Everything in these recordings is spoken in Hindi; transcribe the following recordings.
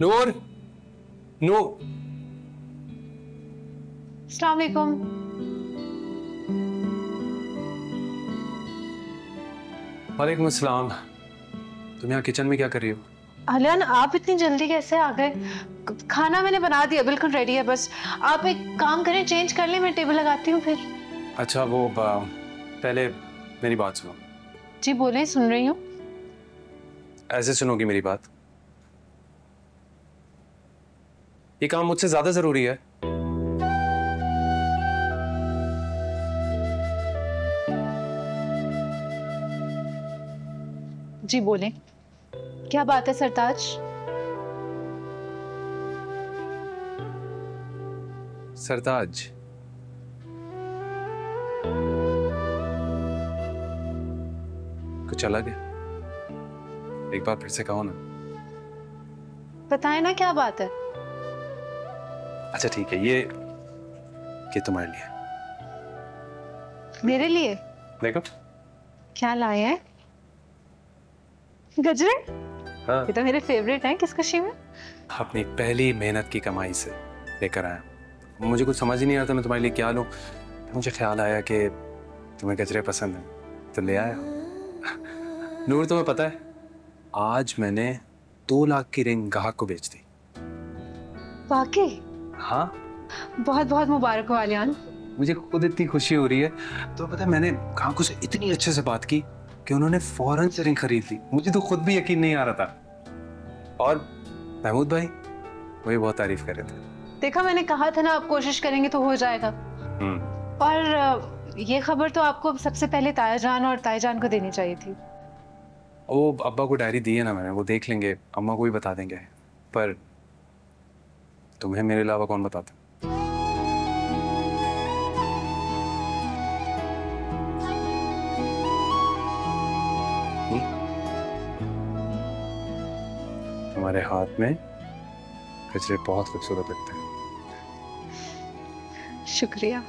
नूर, नूर। अस्सलाम वालेकुम। वालेकुम अस्सलाम। तुम यहाँ किचन में क्या कर रही हो? आलियान, आप इतनी जल्दी कैसे आ गए? खाना मैंने बना दिया, बिल्कुल रेडी है। बस आप एक काम करें, चेंज कर लें, मैं टेबल लगाती हूँ फिर। अच्छा वो पहले मेरी बात सुनो। जी बोले, सुन रही हूँ। ऐसे सुनोगी मेरी बात? ये काम मुझसे ज्यादा जरूरी है। जी बोले, क्या बात है सरताज? सरताज, कुछ अलग है? एक बार फिर से कहो ना। बताएं ना, क्या बात है? अच्छा ठीक है, ये तुम्हारे लिए। मेरे लिए? देखो। क्या लाए हैं? गजरे? हाँ, ये तो मेरे फेवरेट हैं। किस खुशी में? अपनी पहली मेहनत की कमाई से लेकर आया। मुझे कुछ समझ ही नहीं आ रहा था मैं तुम्हारे लिए क्या लूं। मुझे ख्याल आया कि तुम्हें गजरे पसंद है तो ले आया। नूर, तुम्हें पता है आज मैंने 2 लाख की रिंग ग्राहक को बेच दी। वाकई? हाँ, बहुत बहुत मुबारक हो आलियान। मुझे खुद इतनी खुशी हो रही है। तो पता है मैंने ग्राहकों से इतनी अच्छे से बात की कि उन्होंने फौरन से रिंग खरीद ली। मुझे तो खुद भी यकीन नहीं आ रहा था। और महमूद भाई, वो भी बहुत तारीफ कर रहे थे। देखा, मैंने कहा था ना, आप कोशिश करेंगे तो हो जाएगा। और ये खबर तो आपको सबसे पहले ताया जान और ताई जान को देनी चाहिए थी। वो अब्बा को डायरी दी है ना मैंने, वो देख लेंगे, अम्मा को भी बता देंगे। पर तुम्हें मेरे अलावा कौन बताता? तुम्हारे हाथ में गजरे बहुत खूबसूरत लगते हैं। शुक्रिया।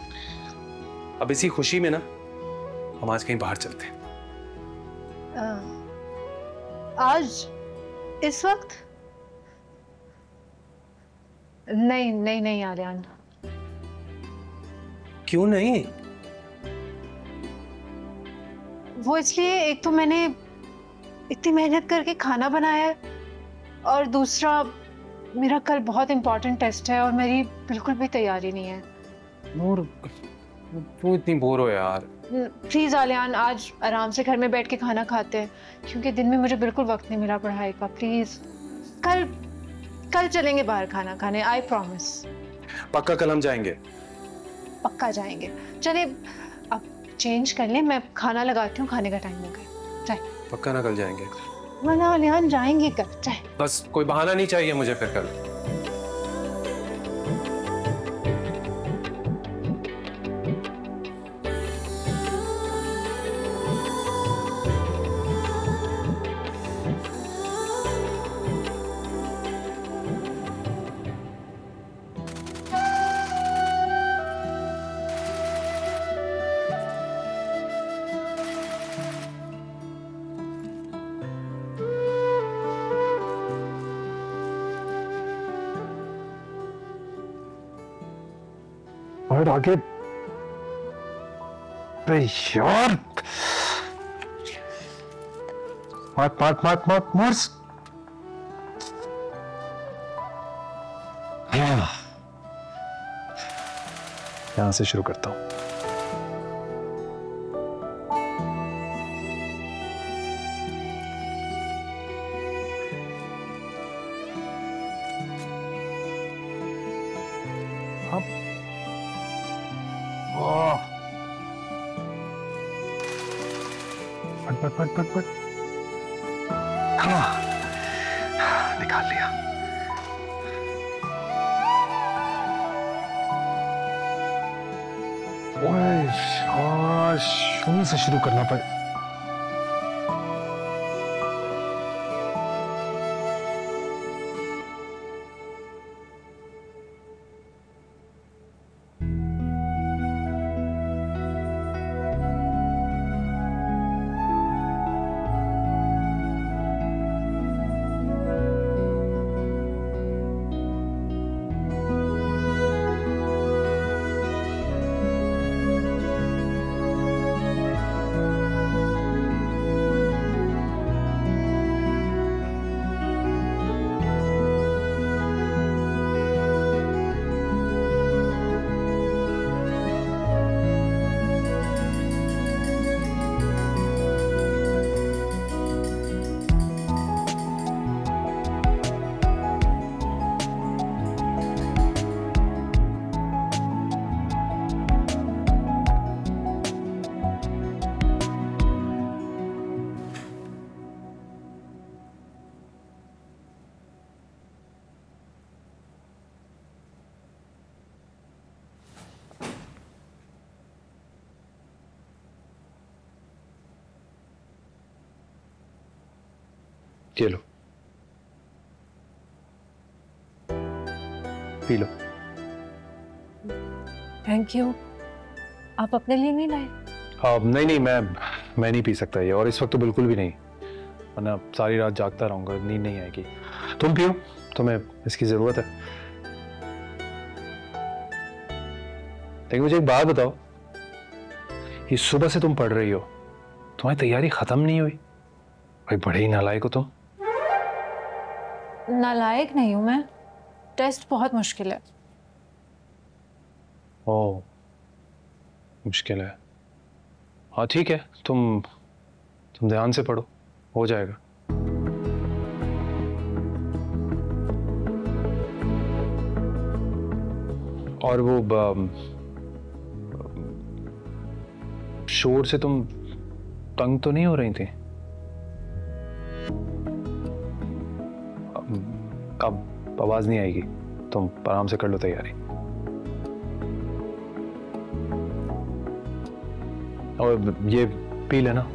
अब इसी खुशी में ना हम आज कहीं बाहर चलते हैं। आज इस वक्त? नहीं नहीं नहीं आलियान। क्यों नहीं? वो इसलिए, एक तो मैंने इतनी मेहनत करके खाना बनाया है, और दूसरा मेरा कल बहुत इंपॉर्टेंट टेस्ट है और मेरी बिल्कुल भी तैयारी नहीं है। नूर, तू इतनी बोर हो यार। प्लीज आलियान, आज आराम से घर में बैठ के खाना खाते हैं, क्योंकि दिन में मुझे बिल्कुल वक्त नहीं मिला पढ़ाई का। प्लीज कल कल चलेंगे बाहर खाना खाने, आई प्रॉमिस। पक्का कल हम जाएंगे? पक्का जाएंगे। चलिए अब चेंज कर लें, मैं खाना लगाती हूँ, खाने का टाइम हो गया। चाहे पक्का ना कल जाएंगे? वरना आलियान जाएंगे कल, चाहे। बस कोई बहाना नहीं चाहिए मुझे फिर कल। और आगे यार, मत मत मत मत मर्स। यहां से शुरू करता हूं। पट पट पट पट। हाँ, निकाल लिया। ओए यार, शुरू से शुरू करना पड़े। ये लो, पी लो। Thank you. आप अपने लिए नहीं लाए? नहीं नहीं, मैं नहीं पी सकता ये, और इस वक्त तो बिल्कुल भी नहीं, वरना सारी रात जागता रहूंगा, नींद नहीं आएगी। तुम पियो, तुम्हें इसकी जरूरत है। लेकिन मुझे एक बात बताओ, ये सुबह से तुम पढ़ रही हो, तुम्हारी तैयारी खत्म नहीं हुई? भाई बड़े ही नालायक हो तुम। नालायक नहीं हूं मैं, टेस्ट बहुत मुश्किल है। ओह, मुश्किल है। हाँ ठीक है, तुम ध्यान से पढ़ो, हो जाएगा। और वो शोर से तुम तंग तो नहीं हो रही थी? अब आवाज नहीं आएगी, तुम आराम से कर लो तैयारी। और ये पी लेना।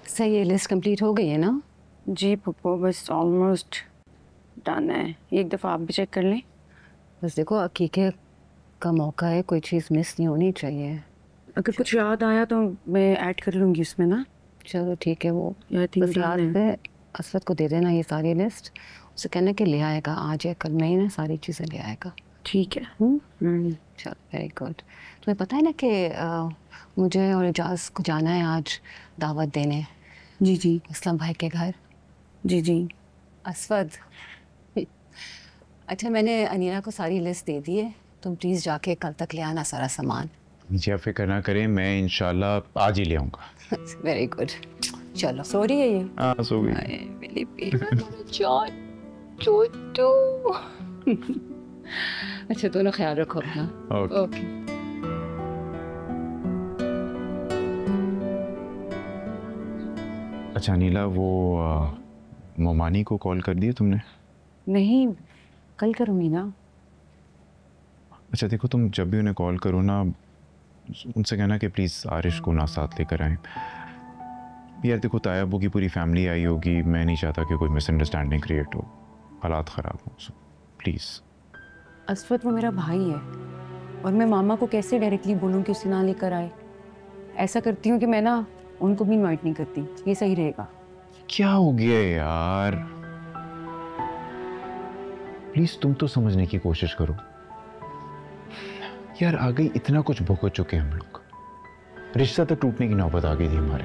सही, ये लिस्ट कंप्लीट हो गई है ना? जी पप्पू, बस ऑलमोस्ट डन है। एक दफ़ा आप भी चेक कर लें। बस देखो, अकीके का मौका है, कोई चीज़ मिस नहीं होनी चाहिए। अगर कुछ याद आया तो मैं ऐड कर लूँगी उसमें ना। चलो ठीक है, वो बस याद से असद को दे देना ये सारी लिस्ट, उसे कहने के ले आएगा आज या कल में ही ना, सारी चीज़ें ले आएगा। ठीक है। चलो, वेरी गुड। तुम्हें पता है ना कि मुझे और एजाज को जाना है आज दावत देने। जी जी। असलम भाई के घर। जी जी। असवद अच्छा, मैंने अनीरा को सारी लिस्ट दे दी है, तुम प्लीज़ जाके कल तक ले आना सारा सामान। जी आप फिक्र ना करें, मैं इंशाल्लाह आज ही ले आऊँगा। Very good. चलो, सो रही है ये? हाँ सो गई। मेरी छोटू। अच्छा, दोनों ख्याल रखो अपना। ओके। अच्छा नीला, वो मोमानी को कॉल कर दिया तुमने? नहीं, कल करूँगी ना। अच्छा देखो, तुम जब भी उन्हें कॉल करो ना, उनसे कहना कि प्लीज़ आरिश को ना साथ लेकर आएँ। यार देखो, तायाबू की पूरी फैमिली आई होगी, मैं नहीं चाहता कि कोई मिसअंडरस्टैंडिंग क्रिएट हो, हालात ख़राब हो, सो प्लीज़। असफत वो मेरा भाई है, और मैं मामा को कैसे डायरेक्टली बोलूँ कि उसे ना लेकर आए। ऐसा करती हूँ कि मैं ना उनको भी इनवाइट नहीं करती, ये सही रहेगा। क्या हो गया यार, प्लीज तुम तो समझने की कोशिश करो यार। आ गई, इतना कुछ भुगत चुके हम लोग, रिश्ता तक टूटने की नौबत आ गई थी हमारे।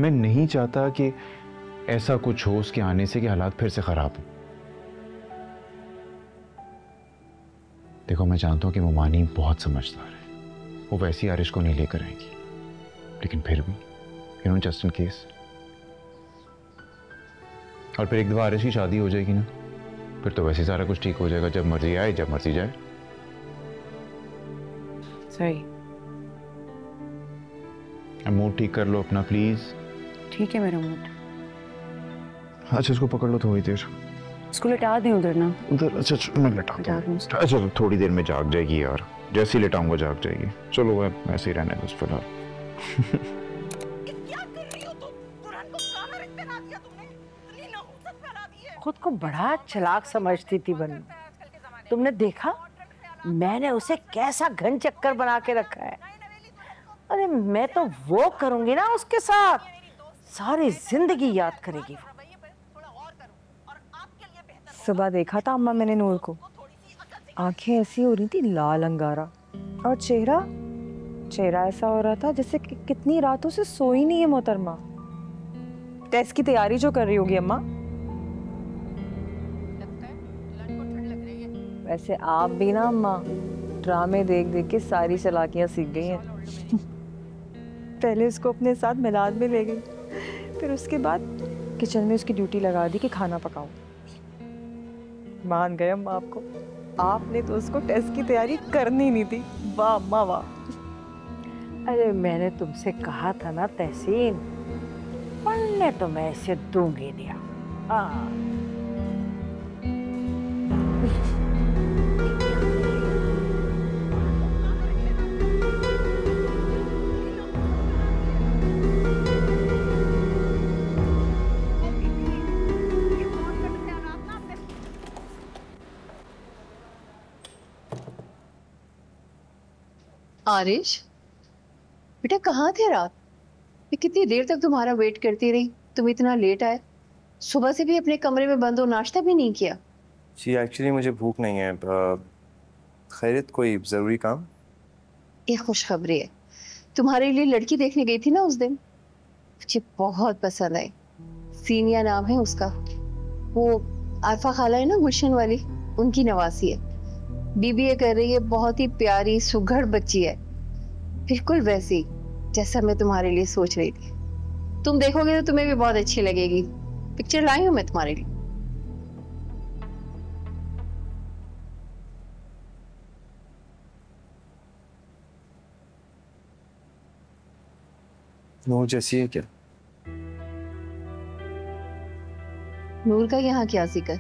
मैं नहीं चाहता कि ऐसा कुछ हो उसके आने से कि हालात फिर से खराब हो। देखो, मैं जानता हूं कि मोमानी बहुत समझदार है, वो वैसी आरिश को नहीं लेकर आएगी, लेकिन फिर भी you know, just in case. और फिर एक दफा आरिश की शादी हो जाएगी ना, फिर तो वैसे सारा कुछ ठीक हो जाएगा, जब मर्जी आए जब मर्जी जाए। सही। अब मूड ठीक कर लो अपना प्लीज। ठीक है मेरा मूड। अच्छा इसको पकड़ लो थोड़ी देर, इसको लिटा दें उधर ना। उधर? अच्छा मैं लिटाता हूँ। अच्छा तो थोड़ी देर में जाग जाएगी यार, जैसे ही लिटाऊंगा जाग जाएगी। चलो वह ऐसे ही रहने दो फिलहाल। क्या कर रही हो तुम? दुल्हन को काला रंग पहना दिया तुमने, इतनी नहुसत फैला दी है। खुद को बड़ा चालाक समझती थी बनी, तुमने देखा मैंने उसे कैसा घन चक्कर बना के रखा है। अरे मैं तो वो करूंगी ना उसके साथ, सारी जिंदगी याद करेगी वो। थोड़ा और करो और आपके लिए बेहतर सुबह देखा था अम्मा मैंने नूर को, आंखें ऐसी हो रही थी लाल अंगारा, और चेहरा ऐसा हो रहा था जैसे कि कितनी रातों से सोई नहीं है मोहतरमा। टेस्ट की तैयारी जो कर रही होगी अम्मा। वैसे आप भी ना अम्मा ड्रामे देख देख के सारी चालाकियां सीख गई हैं। पहले उसको अपने साथ मिलाद में ले गई, फिर उसके बाद किचन में उसकी ड्यूटी लगा दी कि खाना पकाओ। मान गए अम्मा आपको, आपने तो उसको टेस्ट की तैयारी करनी नहीं थी। वाह अम्मा वाह। अरे मैंने तुमसे कहा था ना तहसीन, पढ़ने तो मैं इसे दूंगी नहीं। हाँ आरिश बेटा कहाँ थे रात? मैं कितनी देर तक तुम्हारा वेट करती रही, तुम इतना लेट आए। सुबह से भी अपने कमरे में बंद हो, नाश्ता भी नहीं किया। जी एक्चुअली मुझे भूख नहीं है। खैरियत कोई ज़रूरी काम? एक खुशखबरी है, तुम्हारे लिए लड़की देखने गई थी ना उस दिन, मुझे बहुत पसंद आई। सीनिया नाम है उसका, वो आरफा खाला है ना गुलशन वाली, उनकी नवासी है। बीबीए कर रही है, बहुत ही प्यारी सुघड़ बच्ची है, बिल्कुल वैसी जैसा मैं तुम्हारे लिए सोच रही थी। तुम देखोगे तो तुम्हें भी बहुत अच्छी लगेगी। पिक्चर लाई हूं मैं तुम्हारे लिए। नूर जैसी है क्या? नूर का यहाँ क्या जिक्र?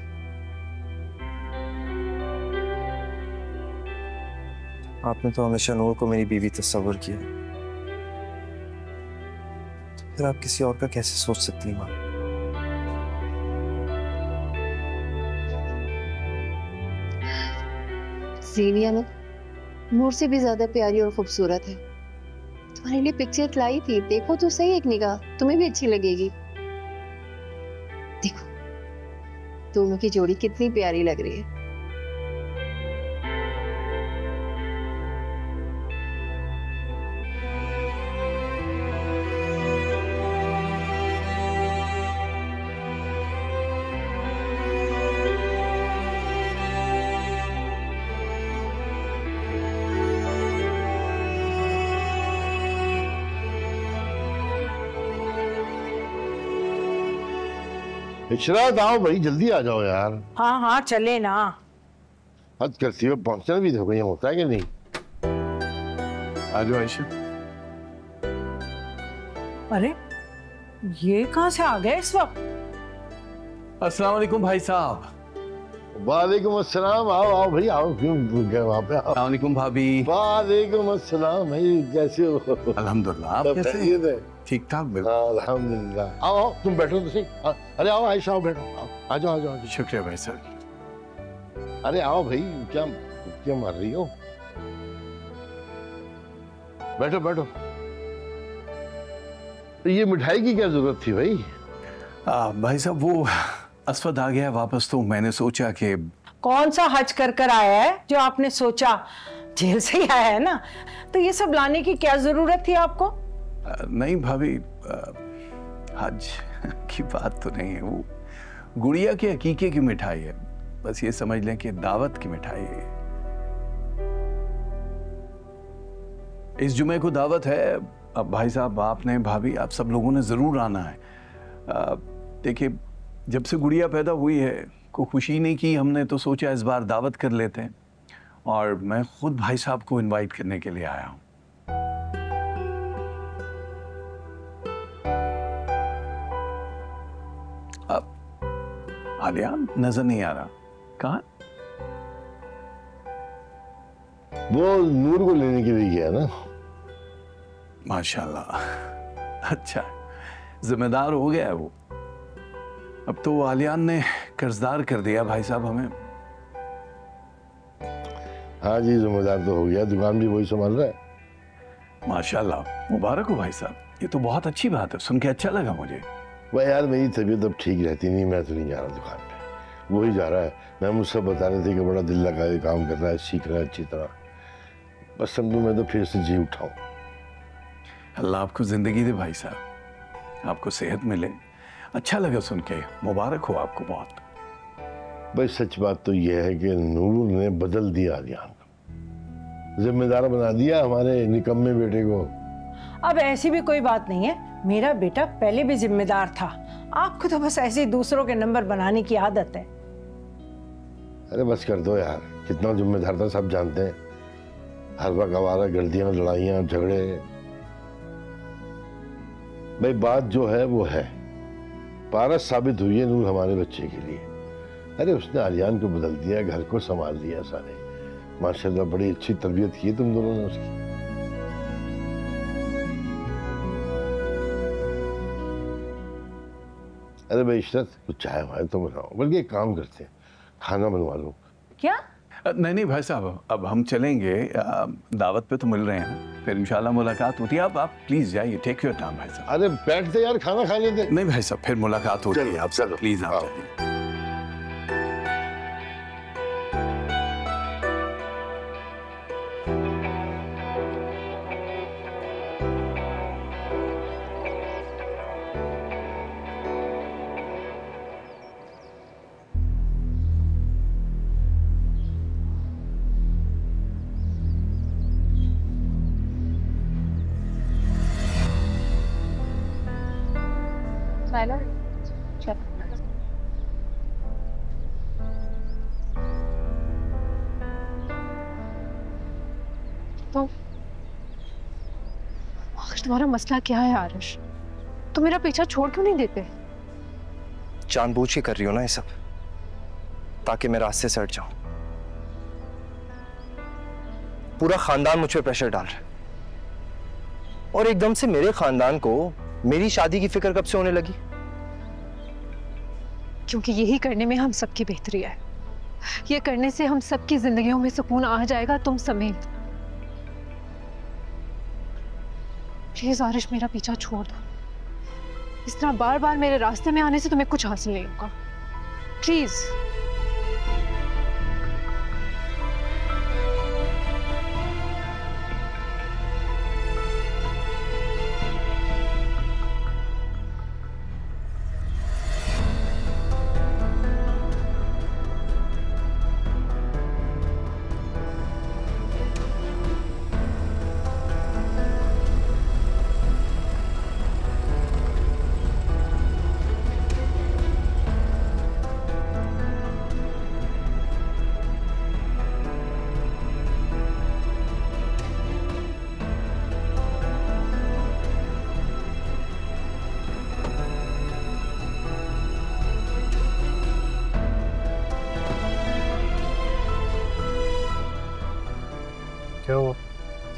आपने तो हमेशा नूर को मेरी बीवी तस्वर किया, फिर आप किसी और का कैसे सोच सकती हैं माँ? सीनिया ना नूर से भी ज्यादा प्यारी और खूबसूरत है। तुम्हारे लिए पिक्चर लाई थी, देखो तो सही एक निगाह, तुम्हें भी अच्छी लगेगी। देखो दोनों की जोड़ी कितनी प्यारी लग रही है। इशरात आओ भाई, जल्दी आ जाओ यार। हाँ हाँ चले ना। हद करती हो, पहुंचना भी देखो यहाँ होता है कि नहीं। आ जाओ आयशा। अरे ये कहाँ से आ गए इस वक्त? अस्सलाम वालेकुम भाई साहब। वालेकुम अस्सलाम। आओ आओ भाई आओ, क्यों गए वहाँ पे? अस्सलाम वालेकुम भाभी। वालेकुम अस्सलाम भाई, कैसे हो? अल्हम्दुलिल्लाह, आप कैसे हैं? ठीक ठाक बिल्कुल। अल्हम्दुलिल्लाह। आओ आओ तुम बैठो तो सही। अरे आओ आयशा आओ, बैठो आओ, आ जाओ आ जाओ। शुक्रिया भाई साहब। अरे आओ भाई, क्या क्या मार रही हो? बैठो बैठो। ये मिठाई की क्या जरूरत थी भाई? भाई साहब वो असफद आ गया वापस, तो मैंने सोचा कि कौन सा हज कर आया है जो आपने सोचा? जेल से ही आया है ना, तो ये सब लाने की क्या जरूरत थी आपको? नहीं भाभी, हज की बात तो नहीं है, वो गुड़िया के अकीके की मिठाई है। बस ये समझ लें कि दावत की मिठाई है। इस जुमे को दावत है। अब भाई साहब आपने, भाभी आप सब लोगों ने जरूर आना है। देखिए जब से गुड़िया पैदा हुई है को खुशी नहीं की हमने, तो सोचा इस बार दावत कर लेते हैं, और मैं खुद भाई साहब को इनवाइट करने के लिए आया हूँ। अब आलिया नजर नहीं आ रहा, कहाँ? वो नूर को लेने के लिए गया ना। माशाल्लाह, अच्छा जिम्मेदार हो गया है वो। अब तो आलियान ने कर्जदार कर दिया भाई साहब हमें। हाँ जी, जिम्मेदार तो हो गया, दुकान भी वही संभाल रहा है। माशाल्लाह, मुबारक हो भाई साहब, ये तो बहुत अच्छी बात है, सुन के अच्छा लगा मुझे। वह यार मेरी तबीयत अब ठीक रहती नहीं, मैं तो नहीं जा रहा दुकान पे। वही जा रहा है। मैं मुझसे बता रही थी कि बड़ा दिल लगा के काम कर रहा है, सीख रहा है अच्छी तरह। बस समझो मैं तो फिर से जी उठाऊं। अल्लाह आपको जिंदगी दे भाई साहब, आपको सेहत मिले। अच्छा लगा सुन के, मुबारक हो आपको बहुत। भाई सच बात तो यह है कि नूर ने बदल दिया आर्यन को, जिम्मेदार बना दिया हमारे निकम्मे बेटे को। अब ऐसी भी कोई बात नहीं है, मेरा बेटा पहले भी जिम्मेदार था। आपको तो बस ऐसे ही दूसरों के नंबर बनाने की आदत है। अरे बस कर दो यार, कितना जिम्मेदार था सब जानते हैं। हर वक्त आवारा गर्दियां, लड़ाइयां, झगड़े। भाई बात जो है वो है, पारस साबित हुई है नूर हमारे बच्चे के लिए। अरे उसने आर्यन को बदल दिया, घर को संभाल लिया सारे। माशाल्लाह बड़ी अच्छी तरबियत की तुम दोनों ने उसकी। अरे भाई इशरत, कुछ चाय वाय तो बनाओ, बल्कि एक काम करते हैं, खाना बनवा लो। क्या? नहीं भाई साहब, अब हम चलेंगे, दावत पे तो मिल रहे हैं, फिर इंशाल्लाह मुलाकात होती है। आप प्लीज जाइए, टेक योर टाइम भाई साहब। अरे बैठते यार, खाना खा लेते। नहीं भाई साहब, फिर मुलाकात होती है आपसे, प्लीज आप जाइए। तो आखिर तुम्हारा मसला क्या है आरिश? तुम मेरा पीछा छोड़ क्यों नहीं देते? जानबूझ के कर रही हो ना ये सब, ताकि मैं रास्ते से हट जाऊं। पूरा खानदान मुझ पे प्रेशर डाल रहा है, और एकदम से मेरे खानदान को मेरी शादी की फिक्र कब से होने लगी? क्योंकि यही करने में हम सबकी बेहतरी है। ये करने से हम सबकी जिंदगियों में सुकून आ जाएगा, तुम समेत। प्लीज आरिश, मेरा पीछा छोड़ दो। इस तरह बार बार मेरे रास्ते में आने से तुम्हें कुछ हासिल नहीं होगा। प्लीज। क्या हुआ?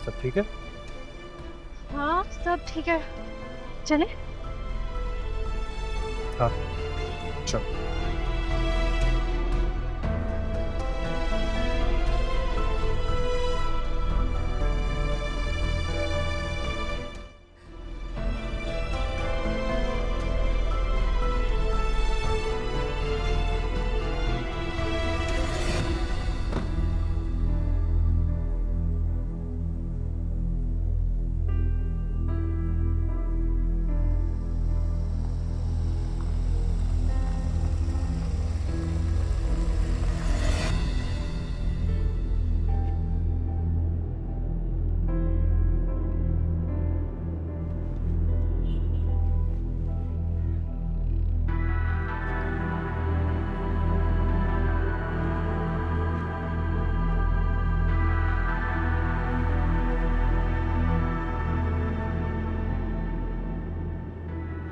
सब ठीक है? हाँ सब ठीक है, चले? हाँ चल।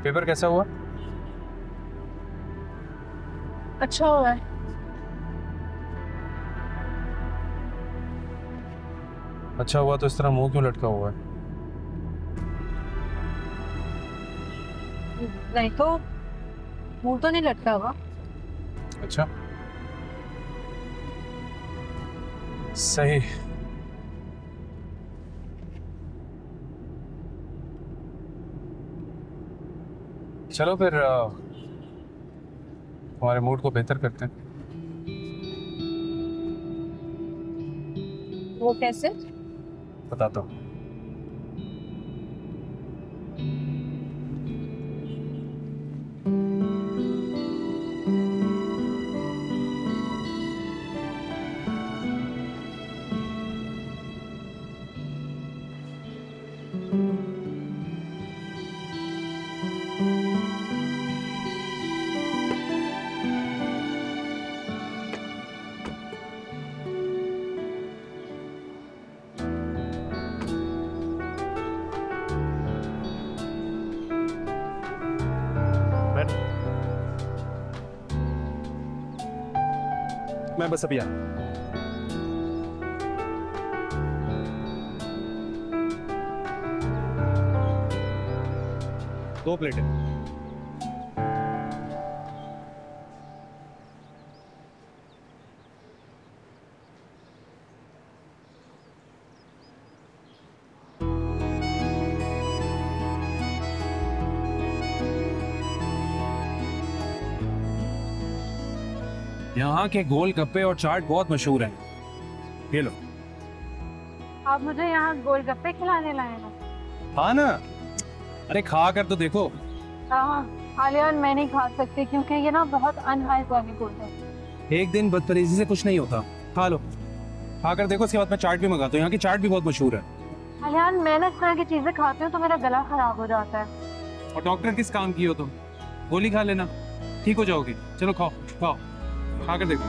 पेपर कैसा हुआ? अच्छा हुआ है। अच्छा हुआ तो इस तरह मुंह क्यों लटका हुआ है? नहीं तो मुंह तो नहीं लटका हुआ। अच्छा सही। चलो फिर हमारे मूड को बेहतर करते हैं। वो कैसे? बताता हूँ। मैं बस अभी आया। दो प्लेटें। यहाँ के गोलगप्पे और चाट बहुत मशहूर हैं। ये लो। आप मुझे यहाँ गोलगप्पे खिलाने लाए ना? हाँ ना, अरे खा कर तो देखो। आलियान मैं नहीं खा सकती क्योंकि ये ना बहुत अनहाइजीनिक होता है। एक दिन बदतमीजी से कुछ नहीं होता, खा लो। खा कर देखो, उसके बाद मैं चाट भी मंगाता हूँ। यहाँ की चाट भी बहुत मशहूर है। आलियान मैं ना इस तरह की चीजें खाती हूँ तो मेरा गला खराब हो जाता है। और डॉक्टर किस काम की हो तुम? गोली खा लेना, ठीक हो जाओगी। चलो खाओ खाओ, खा कर देखो।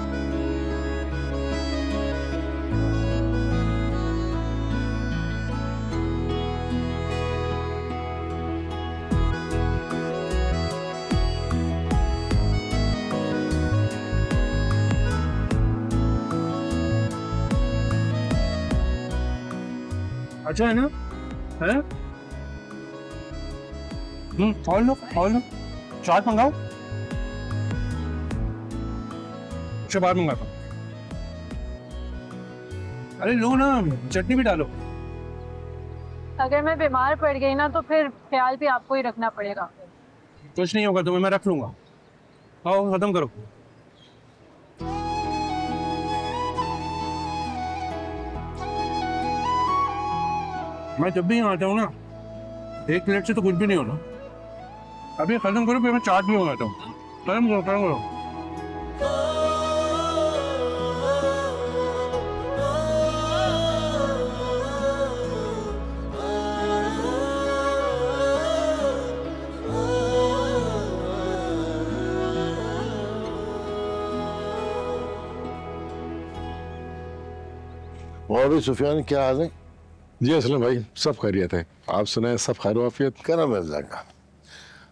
अच्छा है ना? है? और लो चाट मंगाओ। अच्छा बाहर मंगाता हूँ। अरे लो ना, चटनी भी डालो। अगर मैं बीमार पड़ गई ना तो फिर ख्याल भी आपको ही रखना पड़ेगा। कुछ नहीं होगा तुम्हें, मैं रख लूंगा। आओ खत्म करो। मैं जब भी यहाँ आता हूँ ना, एक प्लेट से तो कुछ भी नहीं होना। अभी खत्म करो, फिर मैं चाट भी मंगाता हूँ। खत्म करो। और भी सुफियान, क्या हाल है? जी असलम भाई, सब खैरियत है। आप सुनाए, सब खैर वाफियत? करम अल्लाह का।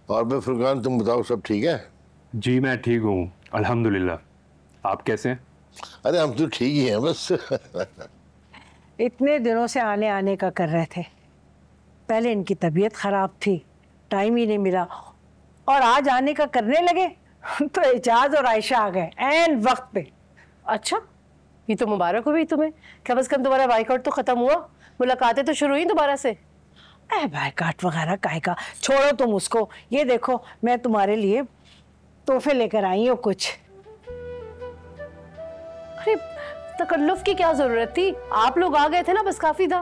और बे फुरकान, तुम बताओ, सब ठीक है? जी मैं ठीक हूँ अल्हम्दुलिल्लाह। आप कैसे हैं? अरे हम तो ठीक ही हैं बस। इतने दिनों से आने आने का कर रहे थे। पहले इनकी तबीयत खराब थी, टाइम ही नहीं मिला, और आज आने का करने लगे तो एजाज और आयशा आ गए एन वक्त पे। अच्छा, ये तो मुबारक हुई तुम्हें। कम से कम तुम्हारा बाइकआउट तो खत्म हुआ, मुलाकातें तो शुरू हुई दोबारा से। बाइकआउट वगैरह काहे का, छोड़ो तुम उसको। ये देखो, मैं तुम्हारे लिए तोहफे लेकर आई हूँ कुछ। अरे तकल्लुफ की क्या जरूरत थी, आप लोग आ गए थे ना, बस काफी था।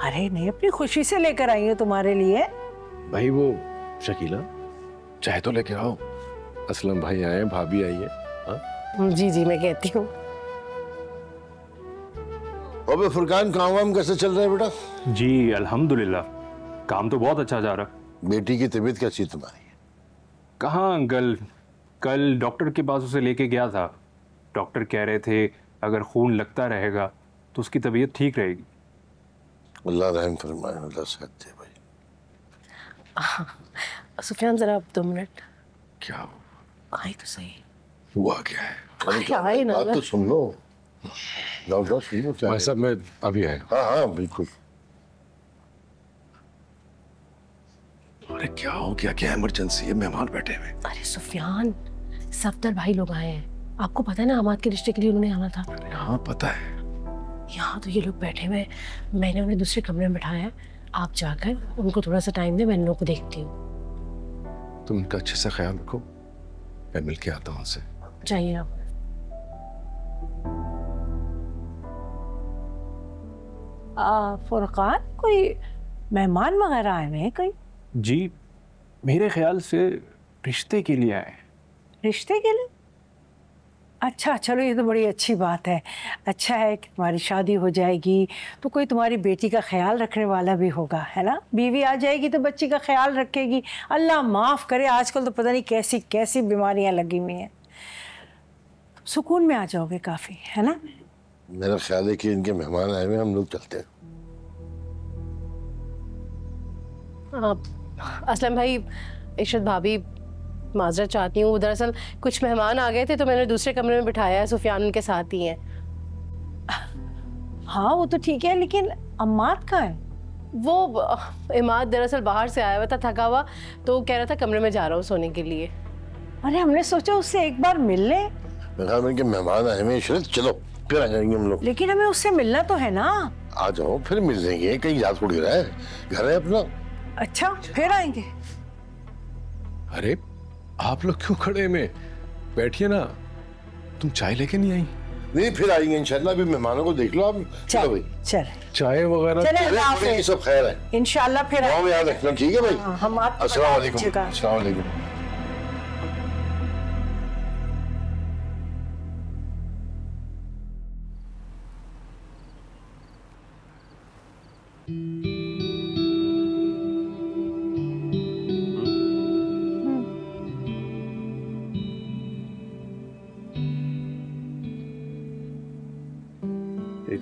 अरे नहीं, अपनी खुशी से लेकर आई हूँ तुम्हारे लिए। भाई वो शकीला, चाय तो लेके आओ। असलम भाई आए, भाभी आई है। जी जी मैं कहती हूँ। अबे फुरकान, काम वाम कैसे चल रहा है बेटा? जी अल्हम्दुलिल्लाह, काम तो बहुत अच्छा जा रहा है। बेटी की तबीयत कैसी तुम्हारी? कहाँ अंकल, कल डॉक्टर के पास उसे लेके गया था। डॉक्टर कह रहे थे अगर खून लगता रहेगा तो उसकी तबीयत ठीक रहेगी। अल्लाह रहम फरमाए, अल्लाह सेहत दे भाई। सुफियान जरा आप 2 मिनट। क्या आई तो सही। हुआ क्या है? क्या है ना, बात तो सुन लो। जाओ जाओ, सुन लो क्या है। सब मैं अभी आया। हाँ हाँ बिल्कुल। अरे क्या हो गया? क्या इमरजेंसी है? मेहमान बैठे हुए। अरे सुफियान, सफदर भाई लोग आए हैं। आपको पता है ना, हमाद के रिश्ते के लिए उन्होंने आना था। हाँ पता है। यहाँ तो ये लोग बैठे हुए, मैंने उन्हें दूसरे कमरे में बिठाया है। आप जाकर उनको थोड़ा सा टाइम दे, मैं इन लोगों को देखती हूँ। तुम उनका अच्छे से ख्याल रखो, मैं मिल के आता हूँ उनसे। चाहिए आप। फुरकान, कोई मेहमान वगैरह आए हुए हैं कोई? जी मेरे ख्याल से रिश्ते के लिए आए। रिश्ते के लिए? अच्छा चलो, ये तो बड़ी अच्छी बात है। अच्छा है कि तुम्हारी शादी हो जाएगी तो कोई तुम्हारी बेटी का ख्याल रखने वाला भी होगा, है ना? बीवी आ जाएगी तो बच्ची का ख्याल रखेगी। अल्लाह माफ़ करे, आजकल तो पता नहीं कैसी कैसी बीमारियां लगी हुई हैं। सुकून में आ जाओगे काफ़ी, है ना? मेरा ख्याल है कि इनके मेहमान आए हुए, हम लोग चलते हैं। असलम भाई, इशरत भाभी, माजरत चाहती हूँ। दरअसल कुछ मेहमान आ गए थे तो मैंने दूसरे कमरे में बिठाया है, सुफियान उनके साथ ही हैं। हाँ वो तो ठीक है, लेकिन अम्माद कहाँ है? वो इमाद दरअसल बाहर से आया हुआ था, थका हुआ, तो कह रहा था कमरे में जा रहा हूँ सोने के लिए। अरे हमने सोचा उससे एक बार मिल ले। इनके मेहमान आए हुए, चलो फिर आ जाएंगे हम लोग। लेकिन हमें उससे मिलना तो है ना। आ जाओ फिर मिल लेंगे, कहीं याद थोड़ी रहा है, घर है अपना। अच्छा फिर आएंगे। अरे आप लोग क्यों खड़े में, बैठिए ना। तुम चाय लेके नहीं आई? नहीं फिर आएंगे इंशाल्लाह, अभी मेहमानों को देख लो आप। चलो भाई, चल चाय वगैरह चले, सब खैर है इंशाल्लाह। फिर याद रखना, ठीक है भाई? हम अस्सलाम वालेकुम। अस्सलाम वालेकुम।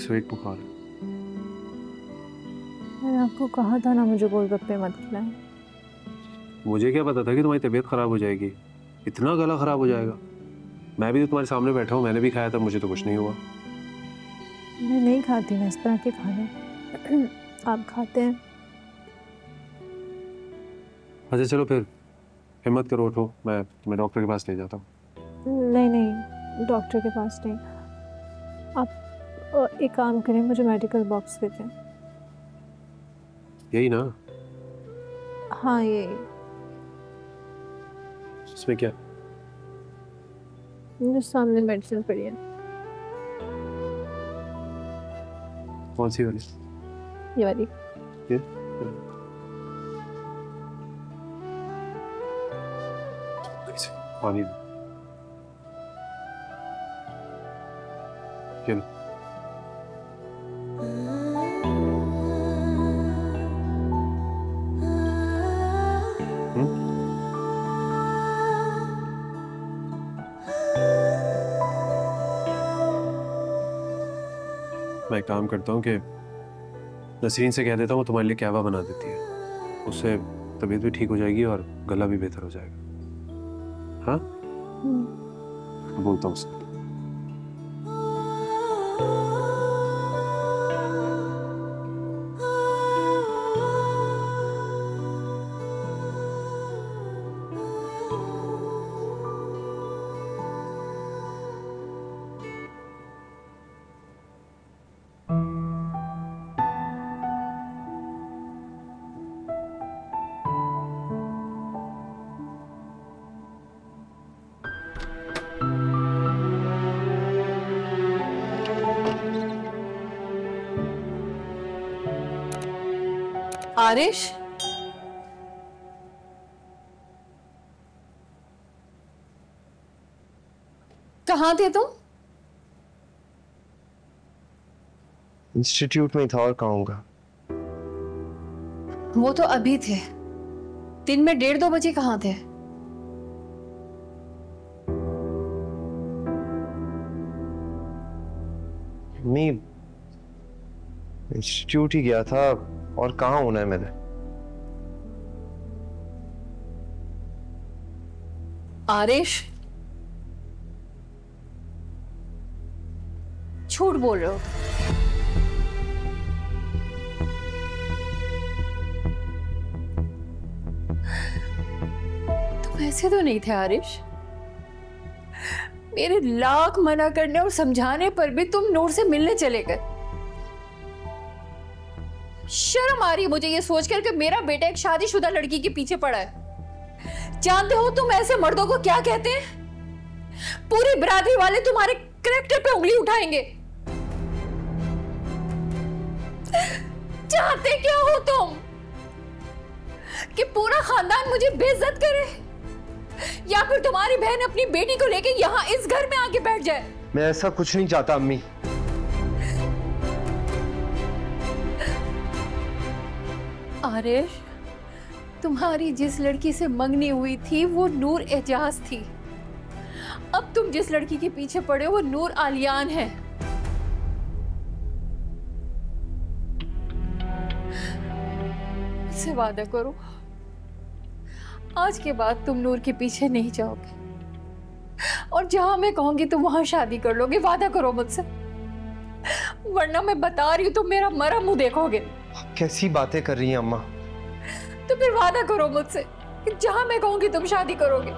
एक बुखार। मैंने आपको कहा था ना मुझे गोलगप्पे मत खिलाएं। मुझे क्या पता था कि तुम्हारी तबीयत खराब हो जाएगी, इतना गला खराब हो जाएगा। मैं भी तो तुम्हारे सामने बैठा हूँ, मैंने भी खाया था, मुझे तो कुछ नहीं हुआ। मैं नहीं खाती ना इस तरह के खाने, आप खाते हैं। अच्छा चलो फिर हिम्मत करो, उठो, मैं तुम्हें डॉक्टर के पास ले जाता हूँ। नहीं नहीं, डॉक्टर के पास नहीं। आप एक काम करें, मुझे मेडिकल बॉक्स दे दें। यही ना? हाँ यही। इसमें क्या? मुझे सामने मेडिसिन पड़ी है। कौन सी वाली? ये वाली। ये? पानी दो। ये लो। मैं काम करता हूँ कि नसरीन से कह देता हूँ तुम्हारे लिए कहवा बना देती है, उससे तबीयत भी ठीक हो जाएगी और गला भी बेहतर हो जाएगा। हाँ बोलता हूँ उससे। आरिश, कहाँ थे तुम? इंस्टीट्यूट में ही था, और कहाँ होगा? वो तो अभी थे, दिन में 1:30-2 बजे कहाँ थे? मैं इंस्टीट्यूट ही गया था, और कहाँ होना है मैंने? आरिश, झूठ बोल रहे हो। तुम ऐसे तो नहीं थे आरिश। मेरे लाख मना करने और समझाने पर भी तुम नूर से मिलने चले गए। शर्म आ रही है मुझे ये सोचकर कि मेरा बेटा एक शादीशुदा लड़की के पीछे पड़ा है। जानते हो तुम ऐसे मर्दों को क्या कहते हैं? पूरी बिरादरी वाले तुम्हारे कैरेक्टर पे उंगली उठाएंगे। चाहते क्या हो तुम? कि पूरा खानदान मुझे बेइज्जत करे, या फिर तुम्हारी बहन अपनी बेटी को लेके यहाँ इस घर में आके बैठ जाए? मैं ऐसा कुछ नहीं चाहता अम्मी। आरिश, तुम्हारी जिस लड़की से मंगनी हुई थी वो नूर एजाज थी। अब तुम जिस लड़की के पीछे पड़े हो वो नूर आलियान है। मुझसे वादा करो, आज के बाद तुम नूर के पीछे नहीं जाओगे, और जहां मैं कहूंगी तुम वहां शादी कर लोगे। वादा करो मुझसे, वरना मैं बता रही हूं तुम मेरा मरा मुंह देखोगे। कैसी बातें कर रही हैं अम्मा? तो फिर वादा करो मुझसे कि जहां मैं कहूंगी तुम शादी करोगे।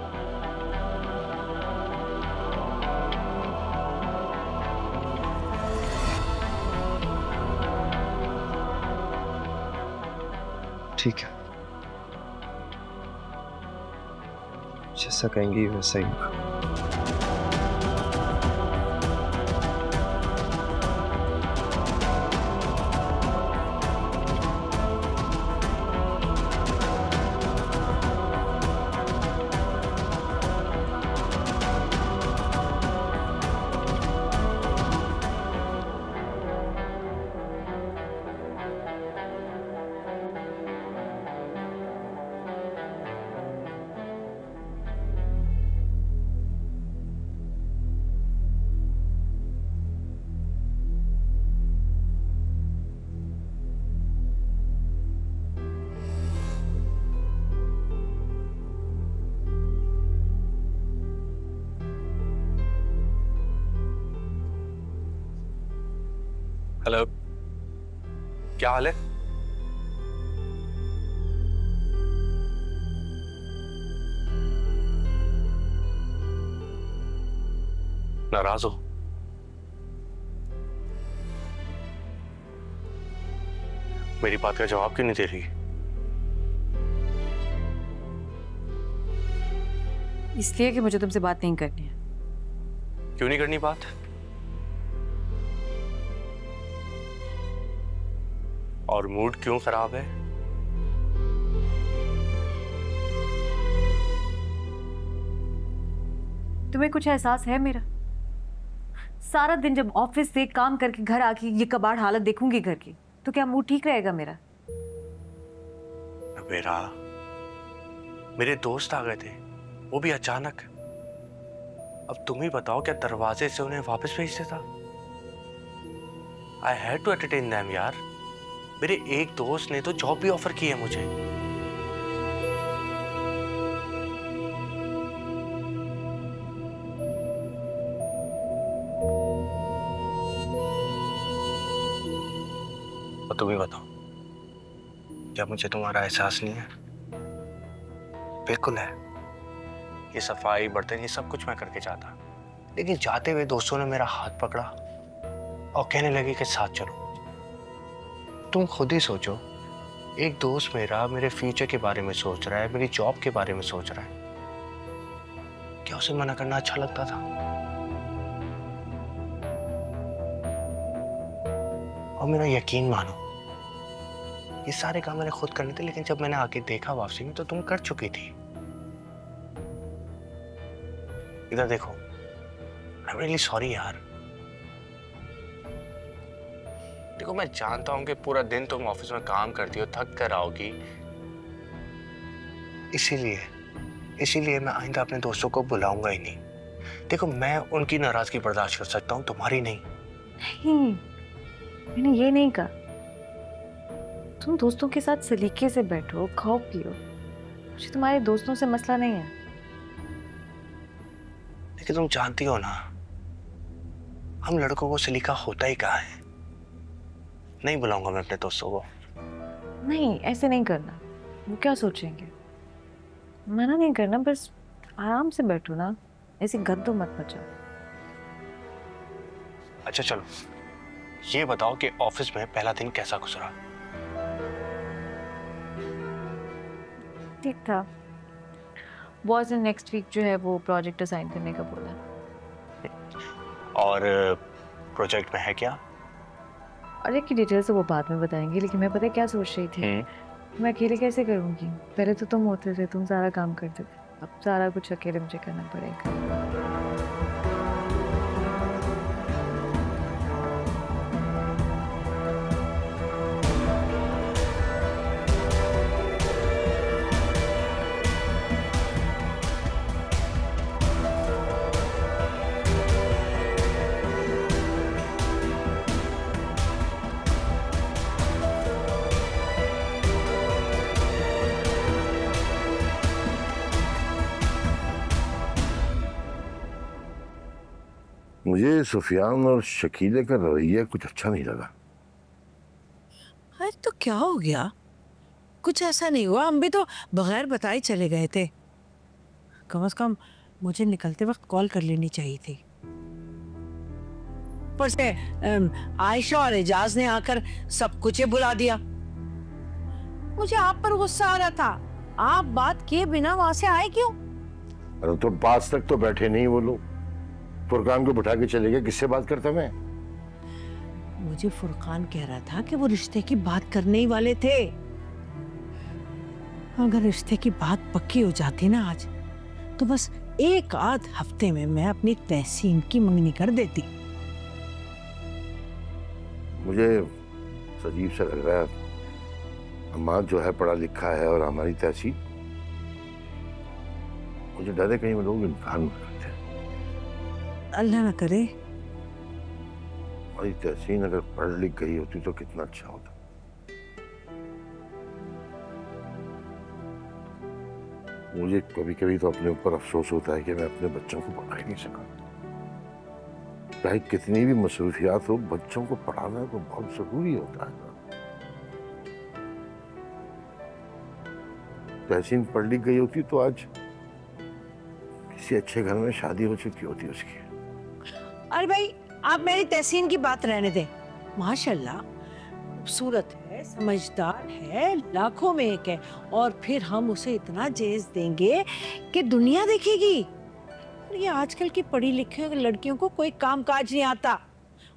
ठीक है, जैसा कहेंगी वैसा ही। हेलो, क्या हाल है? नाराज हो? मेरी बात का जवाब क्यों नहीं दे रही? इसलिए कि मुझे तुमसे बात नहीं करनी है। क्यों नहीं करनी बात? और मूड क्यों खराब है? तुम्हें कुछ एहसास है मेरा? सारा दिन जब ऑफिस से काम करके घर आके ये कबाड़ हालत देखूंगी घर की, तो क्या मूड ठीक रहेगा मेरा? मेरे दोस्त आ गए थे, वो भी अचानक। अब तुम ही बताओ, क्या दरवाजे से उन्हें वापस भेज देता? I had to entertain them यार। मेरे एक दोस्त ने तो जॉब भी ऑफर की है मुझे। और तुम ही बताओ, क्या मुझे तुम्हारा एहसास नहीं है? बिल्कुल है। ये सफाई, बर्तन, ये सब कुछ मैं करके जाता, लेकिन जाते हुए दोस्तों ने मेरा हाथ पकड़ा और कहने लगे कि साथ चलो। तुम खुद ही सोचो, एक दोस्त मेरा मेरे फ्यूचर के बारे में सोच रहा है, मेरी जॉब के बारे में सोच रहा है, क्या उसे मना करना अच्छा लगता था? और मेरा यकीन मानो, ये सारे काम मैंने खुद करने थे, लेकिन जब मैंने आके देखा वापसी में तो तुम कर चुकी थी। इधर देखो, आई एम रियली सॉरी यार। देखो, मैं जानता हूं कि पूरा दिन तुम ऑफिस में काम करती हो, थक कर आओगी, इसीलिए मैं आइंदा अपने दोस्तों को बुलाऊंगा ही नहीं। देखो, मैं उनकी नाराजगी बर्दाश्त कर सकता हूं, तुम्हारी नहीं। नहीं, मैंने ये नहीं कहा। तुम दोस्तों के साथ सलीके से बैठो, खाओ पियो, मुझे तुम्हारे दोस्तों से मसला नहीं है। लेकिन तुम जानती हो ना, हम लड़कों को सलीका होता ही कहाँ है। नहीं बुलाऊंगा मैं अपने दोस्तों को। नहीं, ऐसे नहीं करना, वो क्या सोचेंगे। मना नहीं करना, बस आराम से बैठो ना, ऐसे गद्दो मत मचाओ। अच्छा चलो, ये बताओ कि ऑफिस में पहला दिन कैसा गुजरा? ठीक था। बॉस ने नेक्स्ट वीक जो है वो प्रोजेक्ट असाइन करने का बोला। और प्रोजेक्ट में है क्या? अरे की डिटेल से वो बाद में बताएंगे, लेकिन मैं पता है क्या सोच रही थी, मैं अकेले कैसे करूँगी? पहले तो तुम होते थे, तुम सारा काम करते थे, अब सारा कुछ अकेले मुझे करना पड़ेगा। मुझे सुफियान और शकीले का रवैया कुछ अच्छा नहीं लगा। अरे तो क्या हो गया? कुछ ऐसा नहीं हुआ, हम भी तो बगैर बताए चले गए थे। कम से कम मुझे निकलते वक्त कॉल कर लेनी चाहिए थी। पर से आयशा और एजाज ने आकर सब कुछ ही बुला दिया। मुझे आप पर गुस्सा आ रहा था, आप बात किए बिना वहां से आए क्यों? अरे तो पास तक तो बैठे नहीं वो लोग, फुरकान को बिठा के चले गए। किससे बात करता मैं? मुझे फुरकान कह रहा था कि वो रिश्ते की बात करने ही वाले थे। अगर रिश्ते की बात पक्की हो जाती ना आज, तो बस एक आध हफ्ते में मैं अपनी तहसीन की मंगनी कर देती। मुझे अजीब सा लग रहा है। अम्मा जो है पढ़ा लिखा है और हमारी तहसीन, मुझे डर है कहीं वो लोग इनकार न करते। अल्लाह ना करे। हमारी तहसीन अगर पढ़ लिख गई होती तो कितना अच्छा होता। मुझे कभी कभी तो अपने ऊपर अफसोस होता है कि मैं अपने बच्चों को पढ़ा ही नहीं सका। चाहे कितनी भी मसरूफियात हो, बच्चों को पढ़ाना तो बहुत जरूरी होता है। तहसीन पढ़ लिख गई होती तो आज किसी अच्छे घर में शादी हो चुकी होती उसकी। अरे भाई, आप मेरी तहसीन की बात रहने दें। माशाल्लाह खूबसूरत है, समझदार है, लाखों में एक है, और फिर हम उसे इतना जेज देंगे कि दुनिया देखेगी। और ये आजकल की पढ़ी लिखी लड़कियों को कोई काम काज नहीं आता,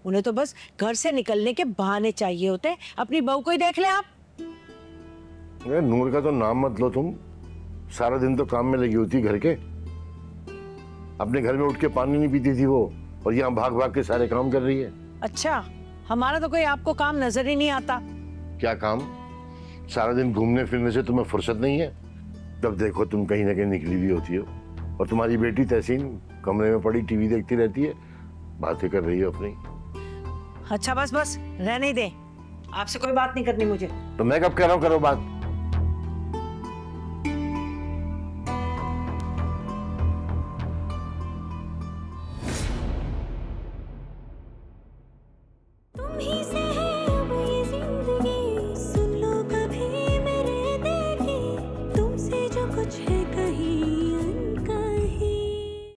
उन्हें तो बस घर से निकलने के बहाने चाहिए होते हैं। अपनी बहू को ही देख ले आप। नूर का तो नाम मत लो तुम, सारा दिन तो काम में लगी होती घर के। अपने घर में उठ के पानी नहीं पीती थी वो, और यहाँ भाग भाग के सारे काम कर रही है। अच्छा, हमारा तो कोई आपको काम नजर ही नहीं आता। क्या काम? सारा दिन घूमने फिरने से तुम्हें फुर्सत नहीं है? जब देखो तुम कहीं ना कहीं निकली हुई होती हो, और तुम्हारी बेटी तहसीन कमरे में पड़ी टीवी देखती रहती है, बातें कर रही है अपनी। अच्छा बस बस रहने ही दे, आपसे कोई बात नहीं करनी मुझे। तो मैं कब कह रहा हूँ करो बात?